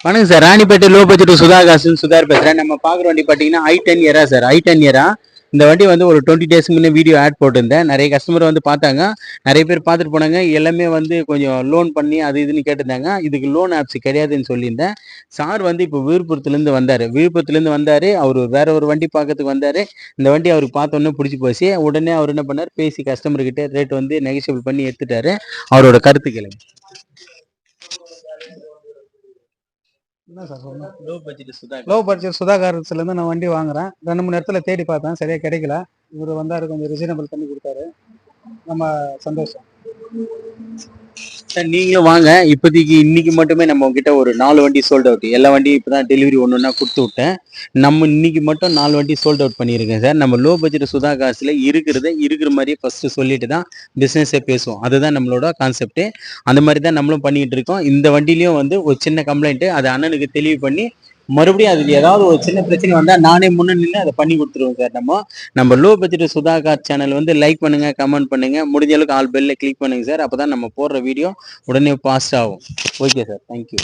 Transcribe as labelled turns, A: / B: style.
A: வணக்கம் sir, Ranipettai low budget சுதாகாசன் சுதார் பேசுறேன். நம்ம பார்க்குற வண்டி பார்த்தீங்கன்னா i10 இயரா சார், i10 இயரா. இந்த வண்டி வந்து ஒரு 20 டேஸ்க்கு முன்னே வீடியோ ஆட் போட்டிருந்தேன். நிறைய கஸ்டமர் வந்து பார்த்தாங்க, நிறைய பேர் பார்த்துட்டு போனாங்க. எல்லாமே வந்து கொஞ்சம் லோன் பண்ணி அது இதுன்னு கேட்டிருந்தாங்க. இதுக்கு லோன் ஆப்ஸ் கிடையாதுன்னு சொல்லியிருந்தேன். சார் வந்து இப்போ விழுப்புரத்துலேருந்து வந்தார். அவர் வேற ஒரு வண்டி பார்க்கறதுக்கு வந்தார். இந்த வண்டி அவருக்கு பார்த்தோன்னே பிடிச்சி போச்சு. உடனே அவர் என்ன பண்ணார், பேசி கஸ்டமர்கிட்ட ரேட் வந்து நெகோஷியபிள் பண்ணி எடுத்துட்டாரு. அவரோட கருத்து கேளுங்க.
B: என்ன சார் சொல்லணும்?
A: லோ
B: பட்ஜெட் சுதாகர்ஸ்லேருந்து நான் வண்டி வாங்குறேன். 2-3 இடத்துல தேடி பார்த்தேன், சரியாக கிடைக்கல. இவர் வந்தார், கொஞ்சம் ரிசனபிள் பண்ணி கொடுத்தாரு. நம்ம சந்தோஷம்
A: சார். நீங்களும் வாங்க. இப்போதைக்கு இன்னைக்கு மட்டுமே நம்ம உங்ககிட்ட ஒரு 4 வண்டி சோல்ட் அவுட். எல்லா வண்டியும் இப்போ தான் டெலிவரி ஒன்று கொடுத்து விட்டேன். நம்ம இன்னைக்கு மட்டும் 4 வண்டி சோல்ட் அவுட் பண்ணியிருக்கேன் சார். நம்ம லோ பட்ஜெட் சுதாகாசில் இருக்கிற மாதிரியே ஃபர்ஸ்ட் சொல்லிட்டு தான் பிஸ்னஸே பேசுவோம். அதுதான் நம்மளோட கான்செப்ட். அந்த மாதிரி தான் நம்மளும் பண்ணிட்டு இருக்கோம். இந்த வண்டிலையும் வந்து ஒரு சின்ன கம்ப்ளைண்ட், அதை அண்ணனுக்கு தெளிவு பண்ணி மறுபடியும் அதுக்கு ஏதாவது ஒரு சின்ன பிரச்சனை வந்தால் நானே முன்ன நின்று அதை பண்ணி கொடுத்துருவோம் சார். நம்ம லோ பட்ஜெட் சுதாகர் சேனல் வந்து லைக் பண்ணுங்க, கமெண்ட் பண்ணுங்க, முடிஞ்ச அளவுக்கு ஆல் பெல்ல கிளிக் பண்ணுங்க சார். அப்பதான் நம்ம போடுற வீடியோ உடனே பாஸ்ட் ஆகும். Okay sir, thank you.